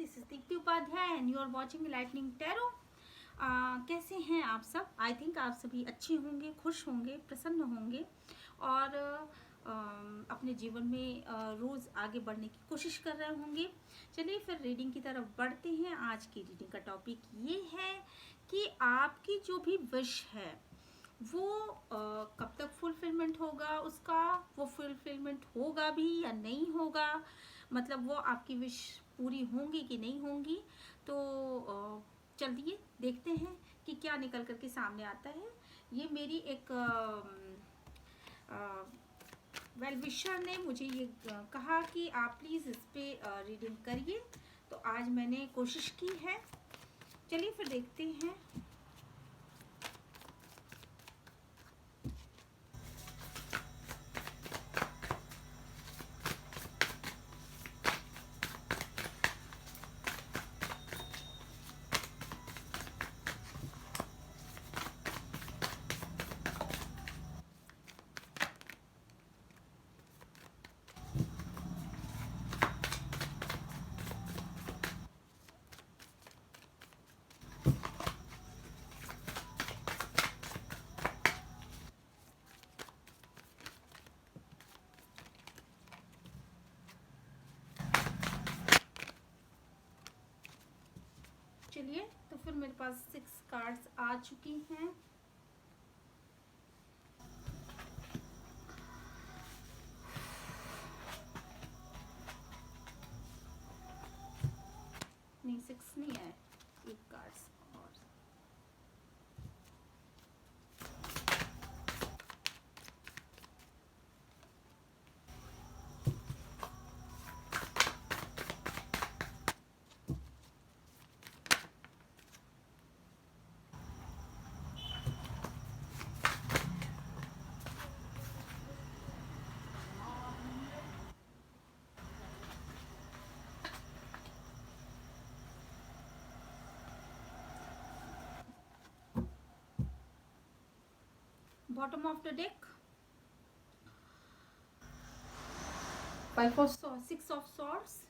This is Deepti Upadhyay and you are watching Lightning Tarot. कैसे हैं आप सब? आई थिंक आप सभी अच्छे होंगे, खुश होंगे, प्रसन्न होंगे और अपने जीवन में रोज़ आगे बढ़ने की कोशिश कर रहे होंगे। चलिए फिर रीडिंग की तरफ बढ़ते हैं। आज की रीडिंग का टॉपिक ये है कि आपकी जो भी विश है वो कब तक फुलफिलमेंट होगा, उसका वो फुलफिलमेंट होगा भी या नहीं होगा, मतलब वो आपकी विश पूरी होंगी कि नहीं होंगी। तो चलिए देखते हैं कि क्या निकल करके सामने आता है। ये मेरी एक वेल विशर ने मुझे ये कहा कि आप प्लीज़ इस पे रीडिंग करिए, तो आज मैंने कोशिश की है। चलिए फिर देखते हैं। चलिए तो फिर मेरे पास 6 कार्ड्स आ चुकी हैं। नहीं 6 नहीं है, 8 कार्ड्स और bottom of the deck 6 of swords,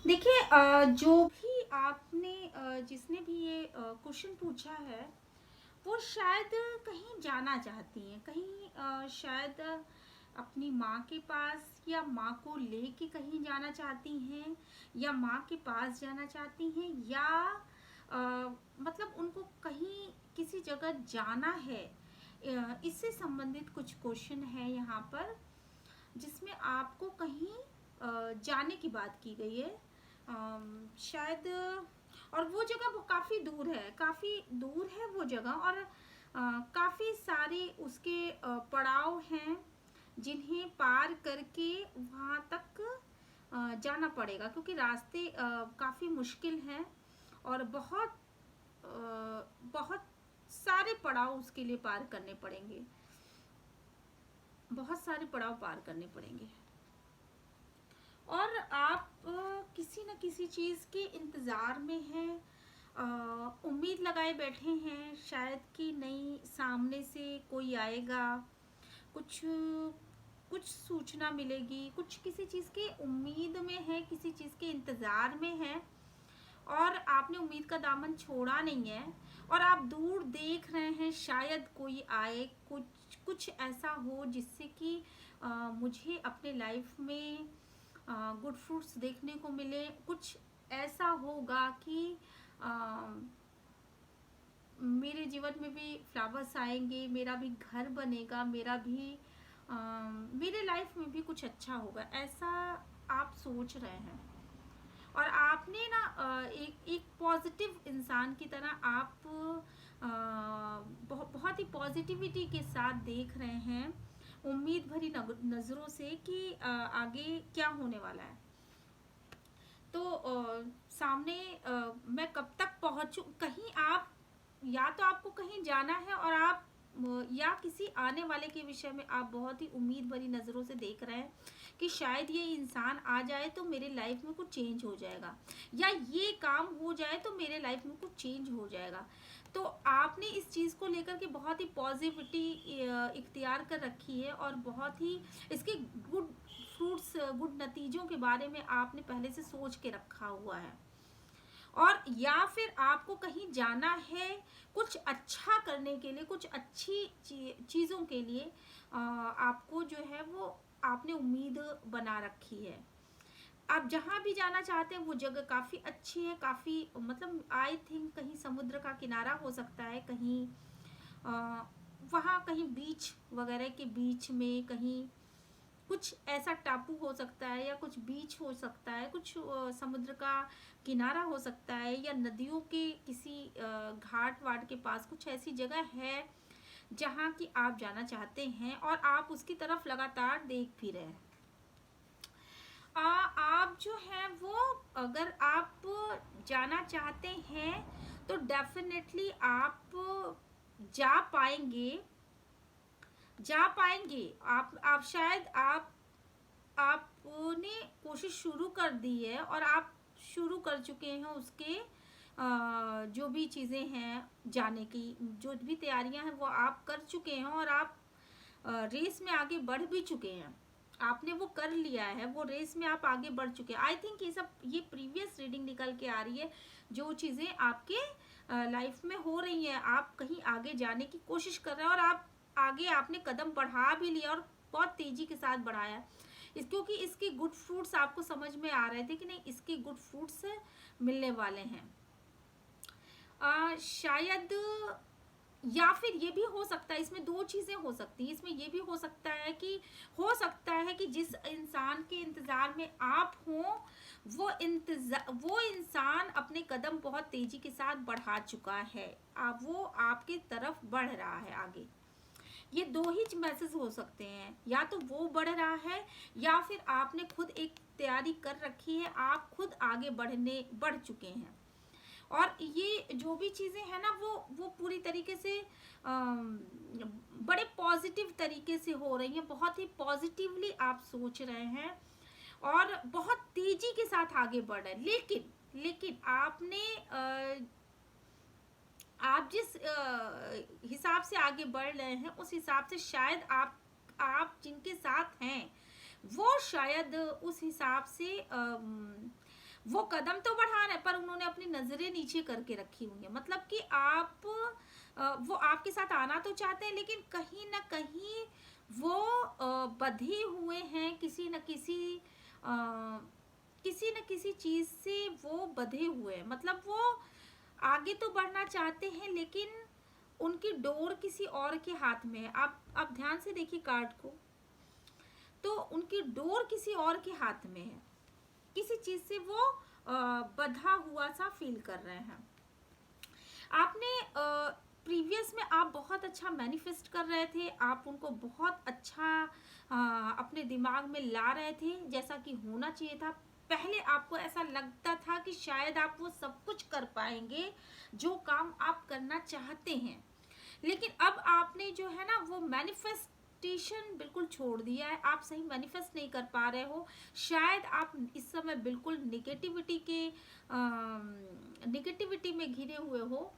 देखिए जो भी आपने जिसने भी ये क्वेश्चन पूछा है वो शायद कहीं जाना चाहती हैं, कहीं शायद अपनी माँ के पास या माँ को लेके कहीं जाना चाहती हैं या माँ के पास जाना चाहती हैं या मतलब उनको कहीं किसी जगह जाना है। इससे संबंधित कुछ क्वेश्चन है यहाँ पर जिसमें आपको कहीं जाने की बात की गई है शायद। और वो जगह काफ़ी दूर है, काफ़ी दूर है वो जगह और काफ़ी सारे उसके पड़ाव हैं जिन्हें पार करके वहाँ तक जाना पड़ेगा, क्योंकि रास्ते काफ़ी मुश्किल हैं और बहुत सारे पड़ाव उसके लिए पार करने पड़ेंगे, बहुत सारे पड़ाव पार करने पड़ेंगे और आप किसी न किसी चीज़ के इंतज़ार में हैं, उम्मीद लगाए बैठे हैं शायद कि नहीं सामने से कोई आएगा, कुछ सूचना मिलेगी, कुछ किसी चीज़ की उम्मीद में है, किसी चीज़ के इंतज़ार में है और आपने उम्मीद का दामन छोड़ा नहीं है और आप दूर देख रहे हैं शायद कोई आए, कुछ ऐसा हो जिससे कि मुझे अपने लाइफ में गुड फ्रूट्स देखने को मिले, कुछ ऐसा होगा कि मेरे जीवन में भी फ्लावर्स आएंगे, मेरा भी घर बनेगा, मेरे लाइफ में भी कुछ अच्छा होगा, ऐसा आप सोच रहे हैं। और आपने ना एक पॉजिटिव इंसान की तरह आप बहुत ही पॉजिटिविटी के साथ देख रहे हैं, उम्मीद भरी नज़रों से कि आगे क्या होने वाला है। तो सामने मैं कब तक पहुंचूं, कहीं आप या तो आपको कहीं जाना है और आप या किसी आने वाले के विषय में आप बहुत ही उम्मीद भरी नज़रों से देख रहे हैं कि शायद ये इंसान आ जाए तो मेरे लाइफ में कुछ चेंज हो जाएगा या ये काम हो जाए तो मेरे लाइफ में कुछ चेंज हो जाएगा। तो आपने इस चीज़ को लेकर के बहुत ही पॉजिटिविटी इख्तियार कर रखी है, और बहुत ही इसके गुड फ्रूट्स, गुड नतीजों के बारे में आपने पहले से सोच के रखा हुआ है। और या फिर आपको कहीं जाना है कुछ अच्छा करने के लिए, कुछ अच्छी चीज़ों के लिए, आपको जो है वो आपने उम्मीद बना रखी है। आप जहाँ भी जाना चाहते हैं वो जगह काफ़ी अच्छी है, काफ़ी मतलब आई थिंक कहीं समुद्र का किनारा हो सकता है, कहीं वहाँ कहीं बीच वगैरह के बीच में, कहीं कुछ ऐसा टापू हो सकता है, या कुछ बीच हो सकता है, कुछ समुद्र का किनारा हो सकता है, या नदियों के किसी घाट वाट के पास कुछ ऐसी जगह है जहाँ की आप जाना चाहते हैं, और आप उसकी तरफ लगातार देख भी रहे हैं। आप जो है वो, अगर आप जाना चाहते हैं तो डेफिनेटली आप जा पाएंगे, जा पाएंगे। आप शायद आपने कोशिश शुरू कर दी है, और आप शुरू कर चुके हैं उसके जो भी चीज़ें हैं जाने की, जो भी तैयारियां हैं वो आप कर चुके हैं, और आप रेस में आगे बढ़ भी चुके हैं। आपने वो कर लिया है, वो रेस में आप आगे बढ़ चुके हैं। आई थिंक ये प्रीवियस रीडिंग निकल के आ रही है, जो चीज़ें आपके लाइफ में हो रही हैं, आप कहीं आगे जाने की कोशिश कर रहे हैं, और आप आगे आपने कदम बढ़ा भी लिया, और बहुत तेजी के साथ बढ़ाया क्योंकि इसके गुड फ्रूट्स आपको समझ में आ रहे थे कि नहीं, इसके गुड फ्रूट्स मिलने वाले हैं। शायद, या फिर ये भी हो सकता है, इसमें दो चीज़ें हो सकती हैं। इसमें ये भी हो सकता है कि जिस इंसान के इंतज़ार में आप हों, वो इंसान अपने कदम बहुत तेज़ी के साथ बढ़ा चुका है, वो आपके तरफ बढ़ रहा है आगे। ये दो ही मैसेज हो सकते हैं, या तो वो बढ़ रहा है, या फिर आपने खुद एक तैयारी कर रखी है, आप खुद आगे बढ़ चुके हैं। और ये जो भी चीज़ें हैं ना, वो पूरी तरीके से बड़े पॉजिटिव तरीके से हो रही हैं, बहुत ही पॉजिटिवली आप सोच रहे हैं, और बहुत तेजी के साथ आगे बढ़ रहे हैं। लेकिन आप जिस हिसाब से आगे बढ़ रहे हैं, उस हिसाब से शायद आप जिनके साथ हैं वो शायद उस हिसाब से वो कदम तो बढ़ा रहे हैं, पर उन्होंने अपनी नजरें नीचे करके रखी हुई है। मतलब कि वो आपके साथ आना तो चाहते हैं, लेकिन कहीं ना कहीं वो बंधे हुए हैं, किसी न किसी चीज से वो बंधे हुए हैं। मतलब वो आगे तो बढ़ना चाहते हैं, लेकिन उनकी डोर किसी और के हाथ में है। आप ध्यान से देखिए कार्ड को, तो उनकी डोर किसी और के हाथ में है, किसी चीज से वो बंधा हुआ सा फील कर रहे हैं। आपने प्रीवियस में आप बहुत अच्छा मैनिफेस्ट कर रहे थे, आप उनको बहुत अच्छा अपने दिमाग में ला रहे थे, जैसा कि होना चाहिए था। पहले आपको ऐसा लगता था कि शायद आप वो सब कुछ कर पाएंगे जो काम आप करना चाहते हैं, लेकिन अब आपने जो है ना वो मैनिफेस्टेशन बिल्कुल छोड़ दिया है। आप सही मैनिफेस्ट नहीं कर पा रहे हो। शायद आप इस समय बिल्कुल निगेटिविटी में घिरे हुए हो,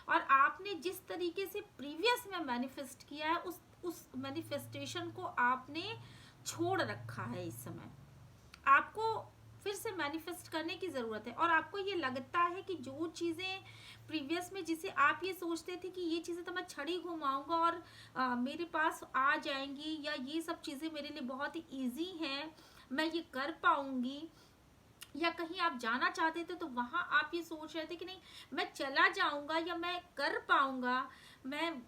और आपने जिस तरीके से प्रीवियस में मैनिफेस्ट किया है, उस मैनिफेस्टेशन को आपने छोड़ रखा है। इस समय आपको फिर से मैनिफेस्ट करने की ज़रूरत है, और आपको ये लगता है कि जो चीज़ें प्रीवियस में जिसे आप ये सोचते थे कि ये चीज़ें तो मैं छड़ी घुमाऊंगा और मेरे पास आ जाएंगी, या ये सब चीज़ें मेरे लिए बहुत ही ईजी हैं, मैं ये कर पाऊंगी, या कहीं आप जाना चाहते थे तो वहाँ आप ये सोच रहे थे कि नहीं मैं चला जाऊंगा, या मैं कर पाऊंगा, मैं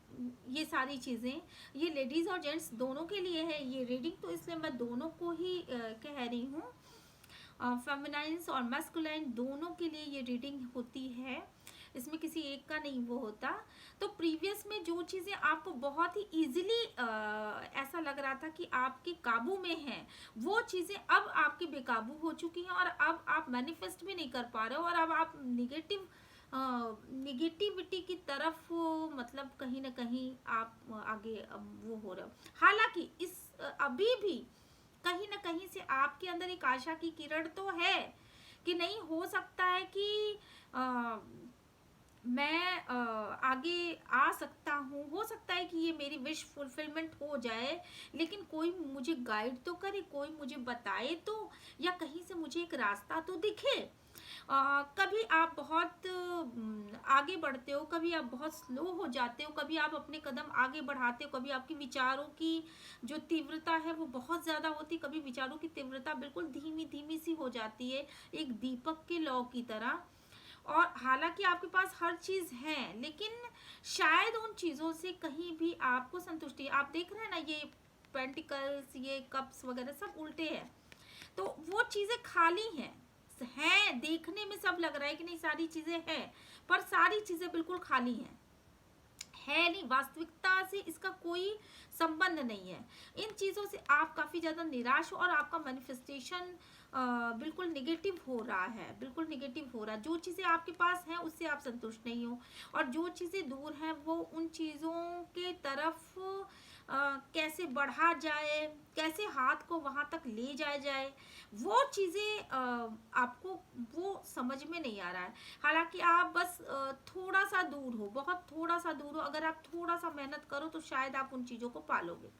ये सारी चीज़ें, ये लेडीज़ और जेंट्स दोनों के लिए है ये रीडिंग, तो इसलिए मैं दोनों को ही कह रही हूँ। फेमिनाइन्स और मैस्कुलाइन दोनों के लिए ये रीडिंग होती है, इसमें किसी एक का नहीं वो होता। तो प्रीवियस में जो चीज़ें आपको बहुत ही इजीली ऐसा लग रहा था कि आपके काबू में हैं, वो चीज़ें अब आपके बेकाबू हो चुकी हैं, और अब आप मैनिफेस्ट भी नहीं कर पा रहे हो, और अब आप निगेटिविटी की तरफ मतलब कहीं ना कहीं आप आगे वो हो रहे हो। हालांकि इस अभी भी कहीं ना कहीं से आपके अंदर एक आशा की किरण तो है कि नहीं, हो सकता है कि मैं आगे आ सकता हूँ, हो सकता है कि ये मेरी विश फुलफिलमेंट हो जाए, लेकिन कोई मुझे गाइड तो करे, कोई मुझे बताए तो, या कहीं से मुझे एक रास्ता तो दिखे। कभी आप बहुत आगे बढ़ते हो, कभी आप बहुत स्लो हो जाते हो, कभी आप अपने कदम आगे बढ़ाते हो, कभी आपके विचारों की जो तीव्रता है वो बहुत ज़्यादा होती, कभी विचारों की तीव्रता बिल्कुल धीमी धीमी सी हो जाती है, एक दीपक के लौ की तरह। और हालांकि आपके पास हर चीज़ है, लेकिन शायद उन चीज़ों से कहीं भी आपको संतुष्टि, आप देख रहे हैं ना ये पेंटिकल्स, ये कप्स वगैरह सब उल्टे हैं, तो वो चीज़ें खाली हैं, देखने में सब लग रहा है कि नहीं सारी चीज़ें हैं, पर सारी चीज़ें बिल्कुल खाली हैं, है नहीं, वास्तविकता से इसका कोई संबंध नहीं है। इन चीज़ों से आप काफ़ी ज़्यादा निराश हो और आपका मैनिफेस्टेशन बिल्कुल निगेटिव हो रहा है, बिल्कुल निगेटिव हो रहा है। जो चीज़ें आपके पास हैं उससे आप संतुष्ट नहीं हो, और जो चीज़ें दूर हैं वो उन चीज़ों के तरफ कैसे बढ़ा जाए, कैसे हाथ को वहाँ तक ले जाया जाए, वो चीज़ें आपको वो समझ में नहीं आ रहा है। हालांकि आप बस थोड़ा सा दूर हो, बहुत थोड़ा सा दूर हो, अगर आप थोड़ा सा मेहनत करो तो शायद आप उन चीज़ों को पालोगे।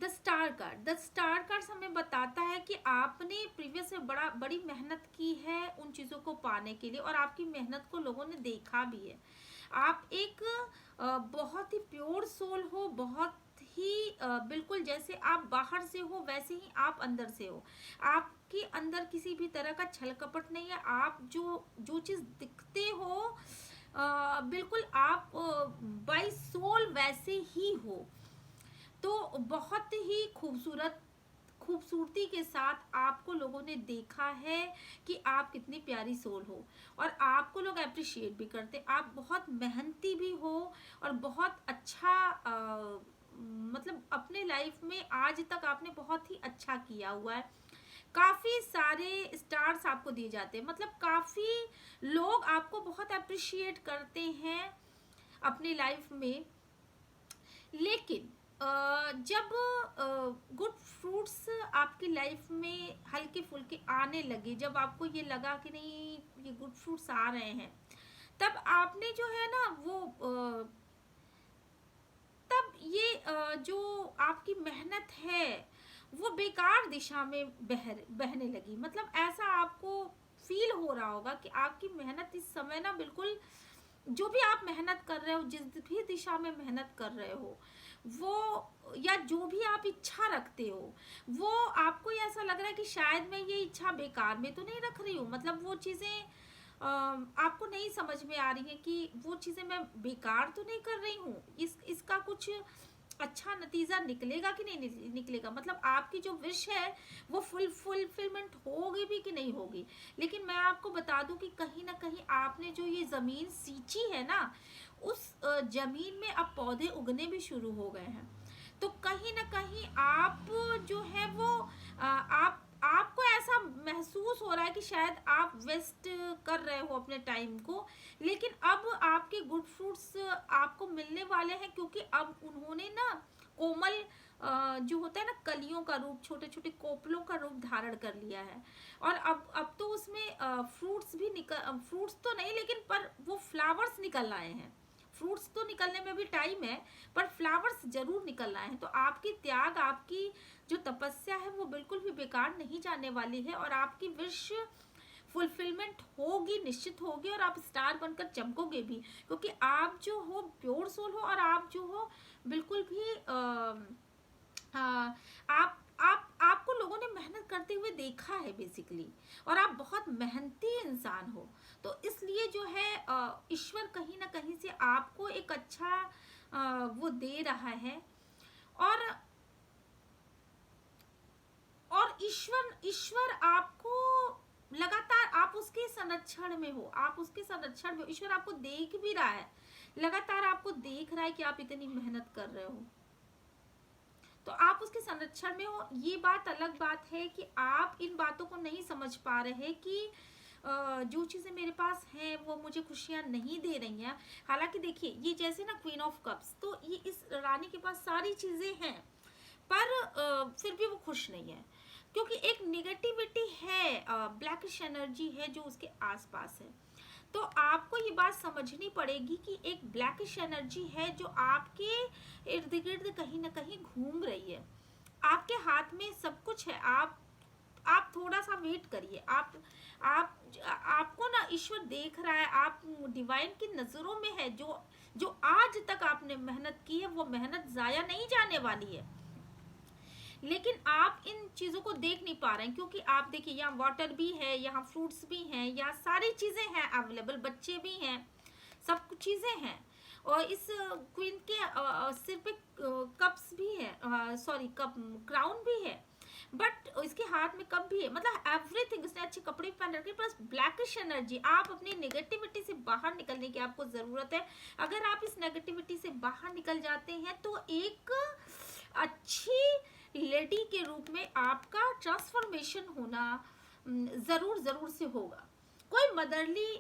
द स्टार कार्ड हमें बताता है कि आपने प्रीवियस में बड़ी मेहनत की है उन चीज़ों को पाने के लिए, और आपकी मेहनत को लोगों ने देखा भी है। आप एक बहुत ही प्योर सोल हो, बहुत ही बिल्कुल जैसे आप बाहर से हो वैसे ही आप अंदर से हो। आपके अंदर किसी भी तरह का छल कपट नहीं है। आप जो जो चीज़ दिखते हो बिल्कुल आप बाई सोल वैसे ही हो। तो बहुत ही खूबसूरती के साथ आपको लोगों ने देखा है कि आप कितनी प्यारी सोल हो, और आपको लोग अप्रिशिएट भी करते, आप बहुत मेहनती भी हो, और बहुत अच्छा मतलब अपने लाइफ में आज तक आपने बहुत ही अच्छा किया हुआ है। काफ़ी सारे स्टार्स आपको दिए जाते हैं, मतलब काफ़ी लोग आपको बहुत अप्रिशिएट करते हैं अपनी लाइफ में। लेकिन जब गुड फ्रूट्स आपकी लाइफ में हल्के फुल्के आने लगे, जब आपको ये लगा कि नहीं ये गुड फ्रूट्स आ रहे हैं, तब आपने जो है ना वो तब ये जो आपकी मेहनत है वो बेकार दिशा में बहने लगी। मतलब ऐसा आपको फील हो रहा होगा कि आपकी मेहनत इस समय ना बिल्कुल, जो भी आप मेहनत कर रहे हो, जिस भी दिशा में मेहनत कर रहे हो, वो या जो भी आप इच्छा रखते हो, वो आपको ऐसा लग रहा है कि शायद मैं ये इच्छा बेकार में तो नहीं रख रही हूँ। मतलब वो चीज़ें आपको नहीं समझ में आ रही है कि वो चीज़ें मैं बेकार तो नहीं कर रही हूँ, इसका कुछ अच्छा नतीजा निकलेगा कि नहीं निकलेगा। मतलब आपकी जो विश है वो फुलफिलमेंट होगी भी कि नहीं होगी। लेकिन मैं आपको बता दूं कि कहीं ना कहीं आपने जो ये ज़मीन सींची है ना, उस ज़मीन में अब पौधे उगने भी शुरू हो गए हैं। तो कहीं ना कहीं आप जो है वो आपको ऐसा महसूस हो रहा है कि शायद आप वेस्ट कर रहे हो अपने टाइम को, लेकिन अब आपके गुड फ्रूट्स आपको मिलने वाले हैं, क्योंकि अब उन्होंने ना कोमल जो होता है ना कलियों का रूप, छोटे छोटे कोपलों का रूप धारण कर लिया है। और अब तो उसमें फ्रूट्स तो नहीं, लेकिन पर वो फ्लावर्स निकल आए हैं। फ्रूट्स तो निकलने में भी टाइम है, पर फ्लावर्स जरूर निकल आए हैं। तो आपकी त्याग, आपकी जो तपस्या है वो बिल्कुल भी बेकार नहीं जाने वाली है, और आपकी विश फुलफिलमेंट होगी, निश्चित होगी, और आप स्टार बनकर चमकोगे भी, क्योंकि आप जो हो प्योर सोल हो, और आप जो हो बिल्कुल भी आपको लोगों ने मेहनत करते हुए देखा है बेसिकली, और आप बहुत मेहनती इंसान हो। तो इसलिए जो है ईश्वर कहीं ना कहीं से आपको एक अच्छा वो दे रहा है। और ईश्वर ईश्वर आपको लगातार, आप उसके संरक्षण में हो, आप उसके संरक्षण में, ईश्वर आपको देख भी रहा है, लगातार आपको देख रहा है कि आप इतनी मेहनत कर रहे हो, तो आप उसके संरक्षण में हो। ये बात अलग बात है कि आप इन बातों को नहीं समझ पा रहे कि जो चीज़ें मेरे पास हैं वो मुझे खुशियाँ नहीं दे रही हैं। हालांकि देखिए ये जैसे ना क्वीन ऑफ कप्स, तो ये इस रानी के पास सारी चीज़ें हैं, पर फिर भी वो खुश नहीं है। क्योंकि एक निगेटिविटी है, ब्लैकिश एनर्जी है जो उसके आसपास है। तो आपको ये बात समझनी पड़ेगी कि एक ब्लैकिश एनर्जी है जो आपके इर्द गिर्द कहीं ना कहीं घूम रही है। आपके हाथ में सब कुछ है, आप थोड़ा सा वेट करिए। आप आपको ना ईश्वर देख रहा है, आप डिवाइन की नजरों में है। जो जो आज तक आपने मेहनत की है वो मेहनत जाया नहीं जाने वाली है, लेकिन आप इन चीज़ों को देख नहीं पा रहे हैं। क्योंकि आप देखिए, यहाँ वाटर भी है, यहाँ फ्रूट्स भी हैं, यहाँ सारी चीज़ें हैं अवेलेबल, बच्चे भी हैं, सब कुछ चीज़ें हैं। और इस क्वीन के सिर पे कप्स भी है, सॉरी कप, क्राउन भी है, बट इसके हाथ में कप भी है। मतलब एवरीथिंग, इसने अच्छे कपड़े पहन रखे, प्लस ब्लैकिश एनर्जी। आप अपनी नेगेटिविटी से बाहर निकलने की आपको ज़रूरत है। अगर आप इस नेगेटिविटी से बाहर निकल जाते हैं तो एक अच्छी लेडी के रूप में आपका ट्रांसफॉर्मेशन होना ज़रूर ज़रूर से होगा। कोई मदरली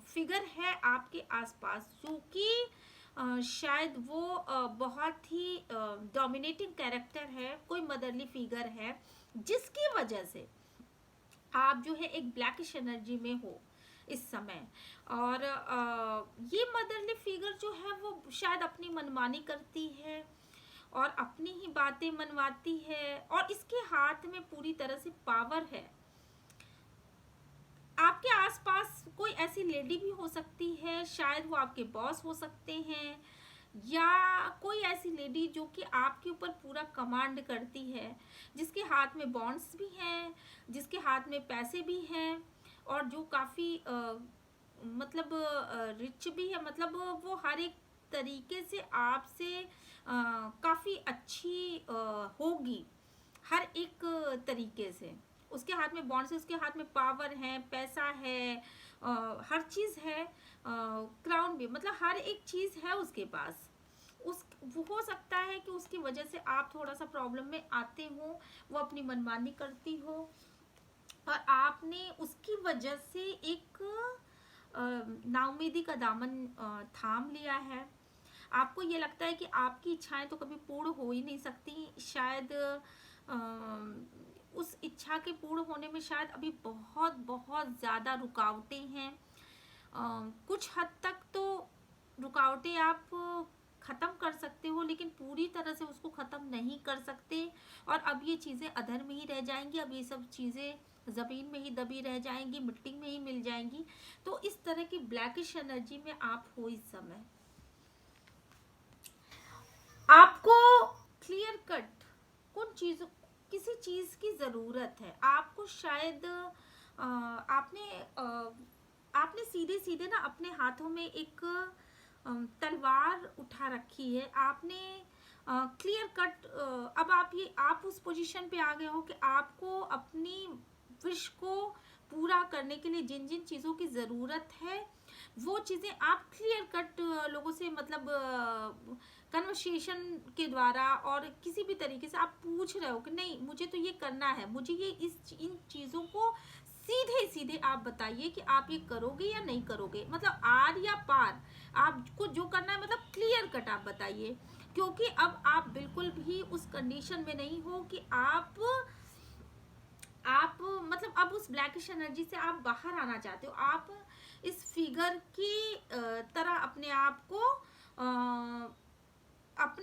फिगर है आपके आसपास जो कि शायद वो बहुत ही डोमिनेटिंग कैरेक्टर है, कोई मदरली फिगर है जिसकी वजह से आप जो है एक ब्लैकिश एनर्जी में हो इस समय। और ये मदरली फिगर जो है वो शायद अपनी मनमानी करती है और अपनी ही बातें मनवाती है, और इसके हाथ में पूरी तरह से पावर है। आपके आसपास कोई ऐसी लेडी भी हो सकती है, शायद वो आपके बॉस हो सकते हैं, या कोई ऐसी लेडी जो कि आपके ऊपर पूरा कमांड करती है, जिसके हाथ में बॉन्ड्स भी हैं, जिसके हाथ में पैसे भी हैं, और जो काफ़ी मतलब रिच भी है। मतलब वो हर एक तरीके से आपसे काफ़ी अच्छी होगी, हर एक तरीके से। उसके हाथ में बॉन्ड्स है, उसके हाथ में पावर है, पैसा है, हर चीज़ है, क्राउन भी, मतलब हर एक चीज़ है उसके पास। वो हो सकता है कि उसकी वजह से आप थोड़ा सा प्रॉब्लम में आते हो, वो अपनी मनमानी करती हो, और आपने उसकी वजह से एक नाउमीदी का दामन थाम लिया है। आपको ये लगता है कि आपकी इच्छाएं तो कभी पूर्ण हो ही नहीं सकती। शायद उस इच्छा के पूर्ण होने में शायद अभी बहुत बहुत ज़्यादा रुकावटें हैं। कुछ हद तक तो रुकावटें आप ख़त्म कर सकते हो, लेकिन पूरी तरह से उसको ख़त्म नहीं कर सकते। और अब ये चीज़ें अधर में ही रह जाएंगी, अब ये सब चीज़ें ज़मीन में ही दबी रह जाएंगी, मिट्टी में ही मिल जाएंगी। तो इस तरह की ब्लैकिश एनर्जी में आप हो इस समय। आपको क्लियर कट कुछ चीज़ों, किसी चीज़ की ज़रूरत है आपको। शायद आपने सीधे सीधे ना अपने हाथों में एक तलवार उठा रखी है। आपने क्लियर कट, अब आप उस पोजीशन पे आ गए हो कि आपको अपनी विश को पूरा करने के लिए जिन जिन चीज़ों की ज़रूरत है वो चीज़ें आप क्लियर कट लोगों से, मतलब कन्वर्सेशन के द्वारा और किसी भी तरीके से आप पूछ रहे हो कि नहीं मुझे तो ये करना है, मुझे ये इन चीज़ों को सीधे सीधे आप बताइए कि आप ये करोगे या नहीं करोगे। मतलब आर या पार, आपको जो करना है मतलब क्लियर कट आप बताइए। क्योंकि अब आप बिल्कुल भी उस कंडीशन में नहीं हो कि आप मतलब अब उस ब्लैकिश एनर्जी से आप बाहर आना चाहते हो। आप इस फिगर की तरह अपने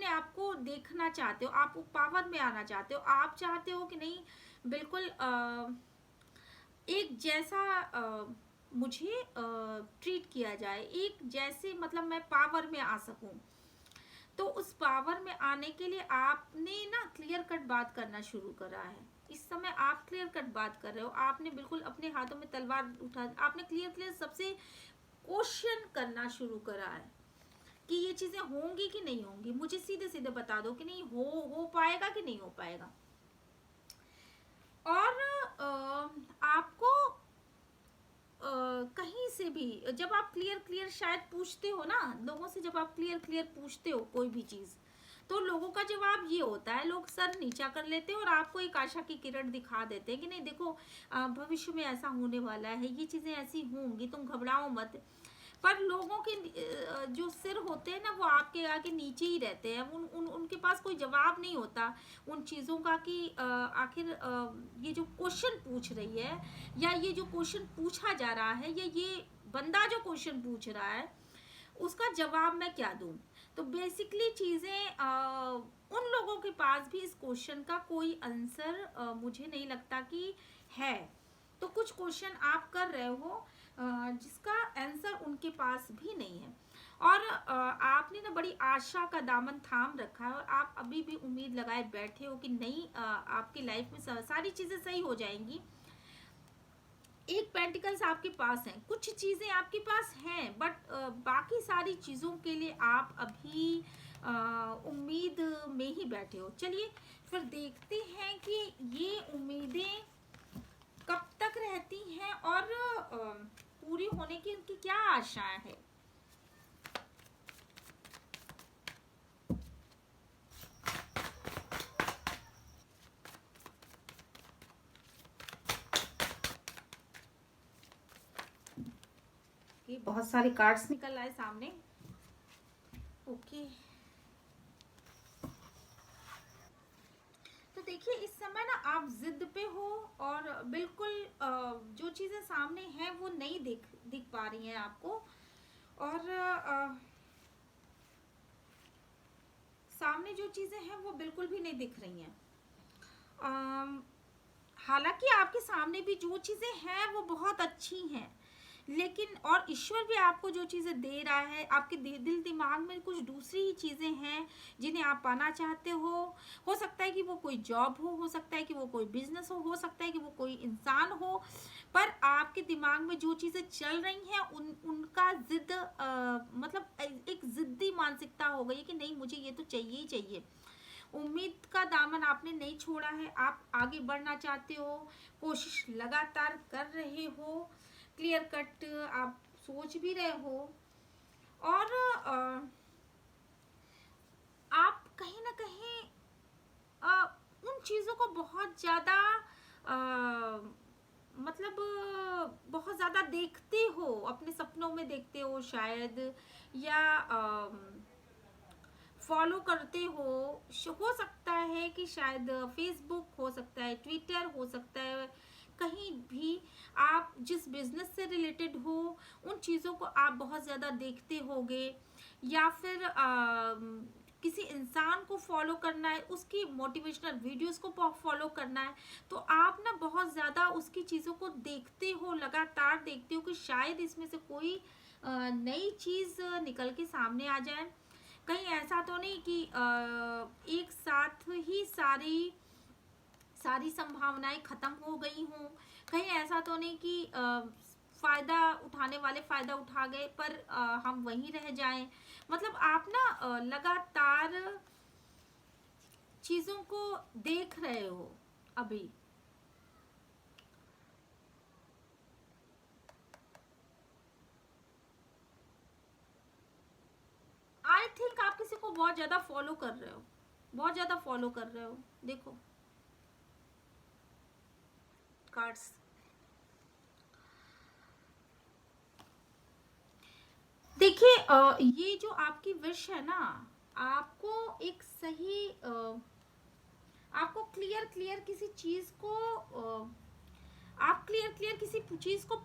आप को देखना चाहते हो, आप पावर में आना चाहते हो। आप चाहते हो कि नहीं बिल्कुल एक जैसा मुझे ट्रीट किया जाए, एक जैसे, मतलब मैं पावर में आ सकूं। तो उस पावर में आने के लिए आपने ना क्लियर कट बात करना शुरू करा है। इस समय आप क्लियर कट बात कर रहे हो, आपने बिल्कुल अपने हाथों में तलवार उठा, आपने क्लियर सबसे क्वेश्चन करना शुरू करा है कि ये चीजें होंगी कि नहीं होंगी। मुझे सीधे सीधे बता दो कि नहीं हो पाएगा कि नहीं हो पाएगा। और आपको कहीं से भी जब आप क्लियर शायद पूछते हो ना लोगों से, जब आप क्लियर पूछते हो कोई भी चीज़, तो लोगों का जवाब ये होता है, लोग सर नीचा कर लेते हैं और आपको एक आशा की किरण दिखा देते हैं कि नहीं देखो भविष्य में ऐसा होने वाला है, ये चीज़ें ऐसी होंगी, तुम घबराओ मत। पर लोगों के जो सिर होते हैं ना वो आपके आगे नीचे ही रहते हैं। उनके पास कोई जवाब नहीं होता उन चीज़ों का कि आखिर ये जो क्वेश्चन पूछ रही है या ये जो क्वेश्चन पूछा जा रहा है या ये बंदा जो क्वेश्चन पूछ रहा है उसका जवाब मैं क्या दूं। तो बेसिकली चीज़ें उन लोगों के पास भी इस क्वेश्चन का कोई आंसर मुझे नहीं लगता कि है। तो कुछ क्वेश्चन आप कर रहे हो जिसका आंसर उनके पास भी नहीं है, और आपने ना बड़ी आशा का दामन थाम रखा है और आप अभी भी उम्मीद लगाए बैठे हो कि नहीं आपकी लाइफ में सारी चीज़ें सही हो जाएंगी। एक पेंटिकल्स आपके पास हैं, कुछ चीज़ें आपके पास हैं, बट बाकी सारी चीज़ों के लिए आप अभी उम्मीद में ही बैठे हो। चलिए फिर देखते हैं कि ये उम्मीदें कब तक रहती हैं और पूरी होने की उनकी क्या आशाएं हैं। बहुत सारे कार्ड्स निकल आए सामने। ओके, तो देखिए इस समय ना आप जिद पे हो और बिल्कुल जो चीज़ें सामने हैं वो नहीं दिख पा रही हैं आपको, और सामने जो चीज़ें हैं वो बिल्कुल भी नहीं दिख रही हैं। हालांकि आपके सामने भी जो चीज़ें हैं वो बहुत अच्छी हैं, लेकिन और ईश्वर भी आपको जो चीज़ें दे रहा है, आपके दिल दिमाग में कुछ दूसरी ही चीज़ें हैं जिन्हें आप पाना चाहते हो सकता है कि वो कोई जॉब हो सकता है कि वो कोई बिजनेस हो सकता है कि वो कोई इंसान हो, पर आपके दिमाग में जो चीज़ें चल रही हैं उनका जिद मतलब एक जिद्दी मानसिकता हो गई है कि नहीं मुझे ये तो चाहिए ही चाहिए। उम्मीद का दामन आपने नहीं छोड़ा है, आप आगे बढ़ना चाहते हो, कोशिश लगातार कर रहे हो, क्लियर कट आप सोच भी रहे हो, और आप कहीं ना कहीं उन चीज़ों को बहुत ज़्यादा मतलब बहुत ज़्यादा देखते हो, अपने सपनों में देखते हो शायद, या फॉलो करते हो सकता है कि शायद फेसबुक हो सकता है, ट्विटर हो सकता है, कहीं भी आप जिस बिजनेस से रिलेटेड हो उन चीज़ों को आप बहुत ज़्यादा देखते होगे, या फिर किसी इंसान को फॉलो करना है, उसकी मोटिवेशनल वीडियोस को फॉलो करना है, तो आप ना बहुत ज़्यादा उसकी चीज़ों को देखते हो, लगातार देखते हो कि शायद इसमें से कोई नई चीज़ निकल के सामने आ जाए। कहीं ऐसा तो नहीं कि एक साथ ही सारी संभावनाएं खत्म हो गई हों, कहीं ऐसा तो नहीं कि फायदा उठाने वाले फायदा उठा गए पर हम वहीं रह जाएं। मतलब आप ना लगातार चीजों को देख रहे हो अभी। आई थिंक आप किसी को बहुत ज्यादा फॉलो कर रहे हो, बहुत ज्यादा फॉलो कर रहे हो। देखो कार्ड्स, देखिए ये जो आपकी विश है ना, आपको एक सही आपको क्लियर किसी चीज को आप क्लियर किसी चीज को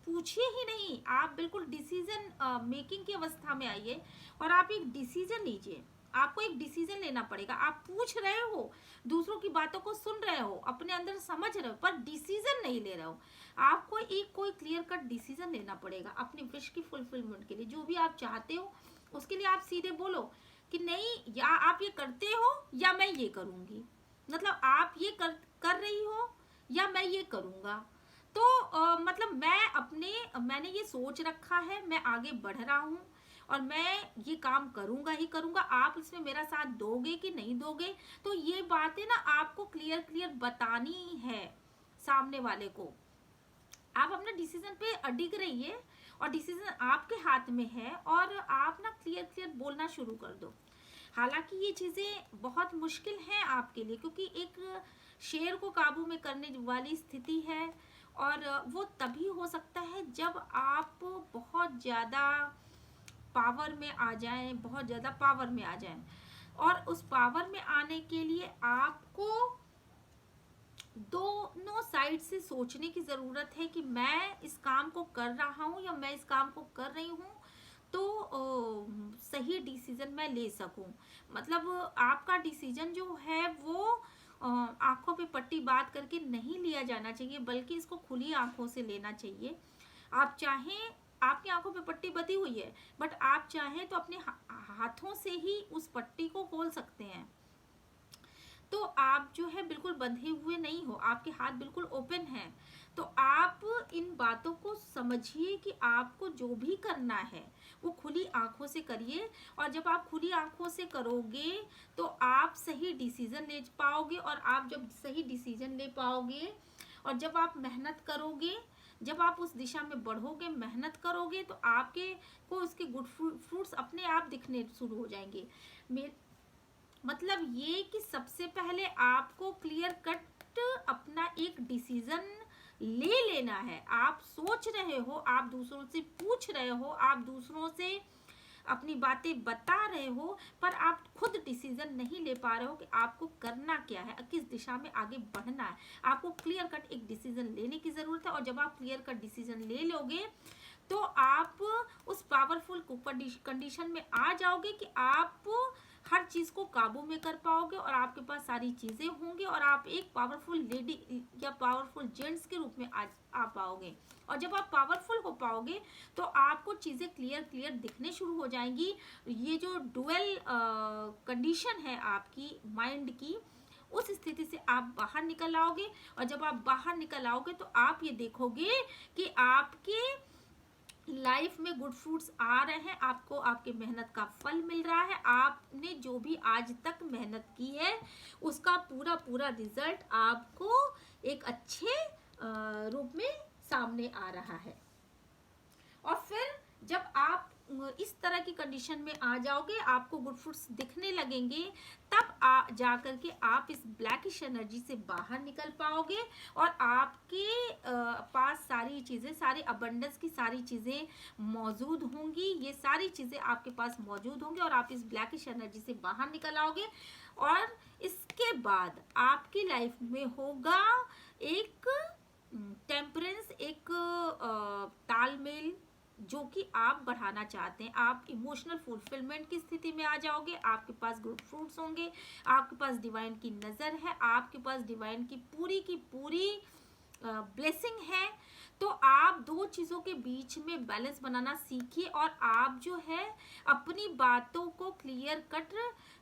पूछिए ही नहीं, आप बिल्कुल डिसीजन मेकिंग की अवस्था में आइए और आप एक डिसीजन लीजिए। आपको एक डिसीजन लेना पड़ेगा। आप पूछ रहे हो, दूसरों की बातों को सुन रहे हो, अपने अंदर समझ रहे हो, पर डिसीजन नहीं ले रहे हो। आपको एक कोई क्लियर कट डिसीजन लेना पड़ेगा अपनी विश की फुलफिलमेंट के लिए। जो भी आप चाहते हो उसके लिए आप सीधे बोलो कि नहीं, या आप ये करते हो या मैं ये करूंगी। मतलब आप ये कर रही हो या मैं ये करूंगा। तो मतलब मैंने ये सोच रखा है, मैं आगे बढ़ रहा हूँ और मैं ये काम करूंगा ही करूंगा। आप इसमें मेरा साथ दोगे कि नहीं दोगे, तो ये बातें ना आपको क्लियर बतानी है सामने वाले को। आप अपने डिसीजन पे अडिग रहिए और डिसीजन आपके हाथ में है, और आप ना क्लियर बोलना शुरू कर दो। हालांकि ये चीज़ें बहुत मुश्किल हैं आपके लिए, क्योंकि एक शेर को काबू में करने वाली स्थिति है, और वो तभी हो सकता है जब आप बहुत ज़्यादा पावर में आ जाएं, बहुत ज़्यादा पावर में आ जाएं। और उस पावर में आने के लिए आपको दोनों साइड से सोचने की ज़रूरत है कि मैं इस काम को कर रहा हूँ या मैं इस काम को कर रही हूँ तो सही डिसीजन मैं ले सकूं। मतलब आपका डिसीजन जो है वो आंखों पे पट्टी बात करके नहीं लिया जाना चाहिए, बल्कि इसको खुली आंखों से लेना चाहिए। आप चाहें, आपकी आंखों पे पट्टी बंधी हुई है, बट आप चाहें तो अपने हाथों से ही उस पट्टी को खोल सकते हैं। तो आप जो है बिल्कुल बंधे हुए नहीं हो, आपके हाथ बिल्कुल ओपन हैं। तो आप इन बातों को समझिए कि आपको जो भी करना है वो खुली आंखों से करिए। और जब आप खुली आंखों से करोगे तो आप सही डिसीजन ले पाओगे। और आप जब सही डिसीजन ले पाओगे और जब आप मेहनत करोगे, जब आप उस दिशा में बढ़ोगे, मेहनत करोगे, तो आपके को उसके गुड फ्रूट्स अपने आप दिखने शुरू हो जाएंगे। मतलब ये कि सबसे पहले आपको क्लियर कट अपना एक डिसीजन ले लेना है। आप सोच रहे हो, आप दूसरों से पूछ रहे हो, आप दूसरों से अपनी बातें बता रहे हो, पर आप खुद डिसीजन नहीं ले पा रहे हो कि आपको करना क्या है, किस दिशा में आगे बढ़ना है। आपको क्लियर कट एक डिसीजन लेने की जरूरत है। और जब आप क्लियर कट डिसीजन ले लोगे तो आप उस पावरफुल कंडीशन में आ जाओगे कि आप हर चीज को काबू में कर पाओगे और आपके पास सारी चीजें होंगी और आप एक पावरफुल लेडी या पावरफुल जेंट्स के रूप में आ पाओगे। और जब आप पावरफुल हो पाओगे तो आपको चीजें क्लियर क्लियर दिखने शुरू हो जाएंगी। ये जो डुअल कंडीशन है आपकी माइंड की, उस स्थिति से आप बाहर निकल आओगे। और जब आप बाहर निकल आओगे तो आप ये देखोगे कि आपके लाइफ में गुड फ्रूट्स आ रहे हैं, आपको आपके मेहनत का फल मिल रहा है। आपने जो भी आज तक मेहनत की है उसका पूरा पूरा रिजल्ट आपको एक अच्छे रूप में सामने आ रहा है। और फिर जब आप इस तरह की कंडीशन में आ जाओगे, आपको गुड फ्रूट्स दिखने लगेंगे, तब जा करके आप इस ब्लैकिश एनर्जी से बाहर निकल पाओगे और आपके पास सारी चीज़ें, सारी अबंडेंस की सारी चीज़ें मौजूद होंगी। ये सारी चीज़ें आपके पास मौजूद होंगी और आप इस ब्लैकिश एनर्जी से बाहर निकल आओगे। और इसके बाद आपकी लाइफ में होगा एक टेम्परेंस, एक तालमेल जो कि आप बढ़ाना चाहते हैं। आप इमोशनल फुलफिलमेंट की स्थिति में आ जाओगे। आपके पास गुड फ्रूट्स होंगे, आपके पास डिवाइन की नज़र है, आपके पास डिवाइन की पूरी ब्लेसिंग है। तो आप दो चीज़ों के बीच में बैलेंस बनाना सीखिए और आप जो है अपनी बातों को क्लियर कट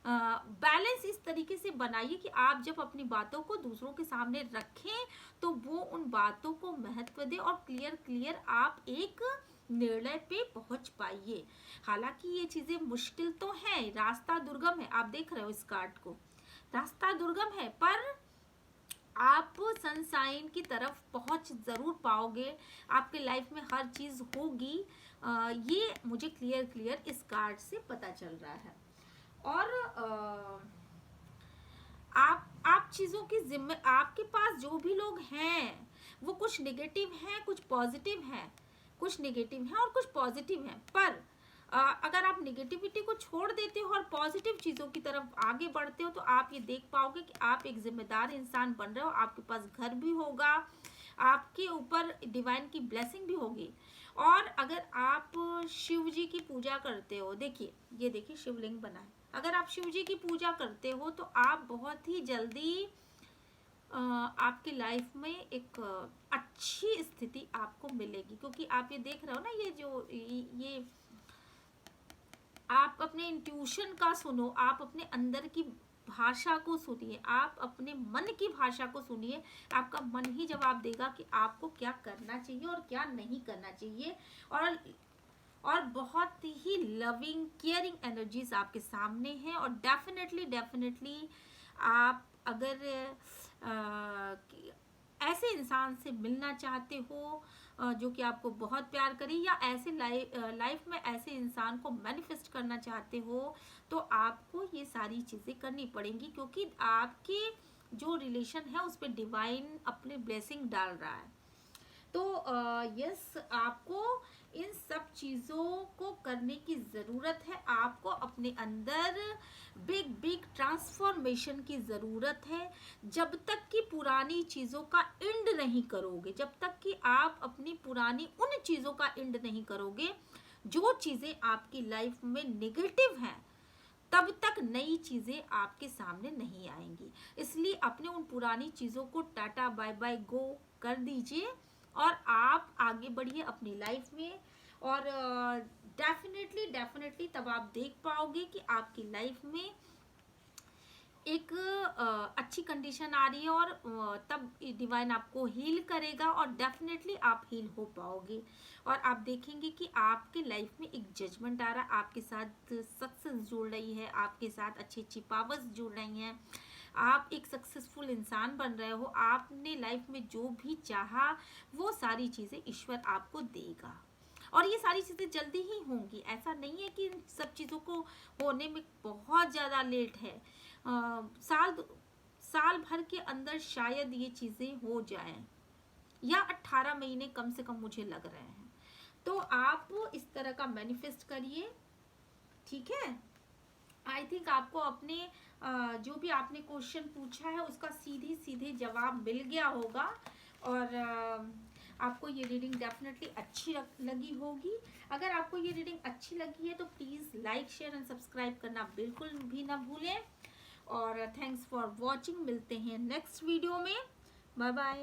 बैलेंस इस तरीके से बनाइए कि आप जब अपनी बातों को दूसरों के सामने रखें तो वो उन बातों को महत्व दे और क्लियर क्लियर आप एक निर्णय पे पहुंच पाइए। हालांकि ये चीजें मुश्किल तो है, रास्ता दुर्गम है। आप देख रहे हो इस कार्ड को, रास्ता दुर्गम है, पर आप सनशाइन की तरफ पहुंच जरूर पाओगे। आपके लाइफ में हर चीज होगी, ये मुझे क्लियर क्लियर इस कार्ड से पता चल रहा है। और आप चीजों की जिम्मे, आपके पास जो भी लोग हैं वो कुछ नेगेटिव हैं, कुछ पॉजिटिव हैं, कुछ नेगेटिव हैं और कुछ पॉजिटिव हैं। पर अगर आप नेगेटिविटी को छोड़ देते हो और पॉजिटिव चीज़ों की तरफ आगे बढ़ते हो तो आप ये देख पाओगे कि आप एक जिम्मेदार इंसान बन रहे हो। आपके पास घर भी होगा, आपके ऊपर डिवाइन की ब्लेसिंग भी होगी। और अगर आप शिव जी की पूजा करते हो, देखिए ये देखिए शिवलिंग बना है, अगर आप शिव जी की पूजा करते हो तो आप बहुत ही जल्दी आपकी लाइफ में एक अच्छी स्थिति आपको मिलेगी। क्योंकि आप ये देख रहे हो ना, ये जो ये आप अपने इंट्यूशन का सुनो, आप अपने अंदर की भाषा को सुनिए, आप अपने मन की भाषा को सुनिए। आपका मन ही जवाब देगा कि आपको क्या करना चाहिए और क्या नहीं करना चाहिए। और बहुत ही लविंग केयरिंग एनर्जीज आपके सामने हैं। और डेफिनेटली आप अगर ऐसे इंसान से मिलना चाहते हो जो कि आपको बहुत प्यार करे, या ऐसे लाइफ में ऐसे इंसान को मैनिफेस्ट करना चाहते हो, तो आपको ये सारी चीज़ें करनी पड़ेंगी। क्योंकि आपके जो रिलेशन है उस पर डिवाइन अपने ब्लेसिंग डाल रहा है। तो यस, आपको इन सब चीज़ों को करने की ज़रूरत है। आपको अपने अंदर बिग बिग ट्रांसफॉर्मेशन की ज़रूरत है। जब तक कि पुरानी चीज़ों का एंड नहीं करोगे, जब तक कि आप अपनी पुरानी उन चीज़ों का एंड नहीं करोगे जो चीज़ें आपकी लाइफ में नेगेटिव हैं, तब तक नई चीज़ें आपके सामने नहीं आएंगी। इसलिए अपने उन पुरानी चीज़ों को टाटा बाय बाय गो कर दीजिए और आप आगे बढ़िए अपनी लाइफ में। और डेफिनेटली डेफिनेटली तब आप देख पाओगे कि आपकी लाइफ में एक अच्छी कंडीशन आ रही है, और तब डिवाइन आपको हील करेगा और डेफिनेटली आप हील हो पाओगे। और आप देखेंगे कि आपके लाइफ में एक जजमेंट आ रहा है, आपके साथ सक्सेस जुड़ रही है, आपके साथ अच्छी अच्छी पावर्स जुड़ रही हैं, आप एक सक्सेसफुल इंसान बन रहे हो। आपने लाइफ में जो भी चाहा वो सारी चीज़ें ईश्वर आपको देगा, और ये सारी चीज़ें जल्दी ही होंगी। ऐसा नहीं है कि इन सब चीज़ों को होने में बहुत ज़्यादा लेट है। साल भर के अंदर शायद ये चीज़ें हो जाएं, या 18 महीने कम से कम मुझे लग रहे हैं। तो आप इस तरह का मैनिफेस्ट करिए, ठीक है। आई थिंक आपको अपने जो भी आपने क्वेश्चन पूछा है उसका सीधे सीधे जवाब मिल गया होगा, और आपको ये रीडिंग डेफिनेटली अच्छी लगी होगी। अगर आपको ये रीडिंग अच्छी लगी है तो please like share and subscribe करना बिल्कुल भी ना भूलें। और थैंक्स फॉर वॉचिंग, मिलते हैं नेक्स्ट वीडियो में। Bye bye.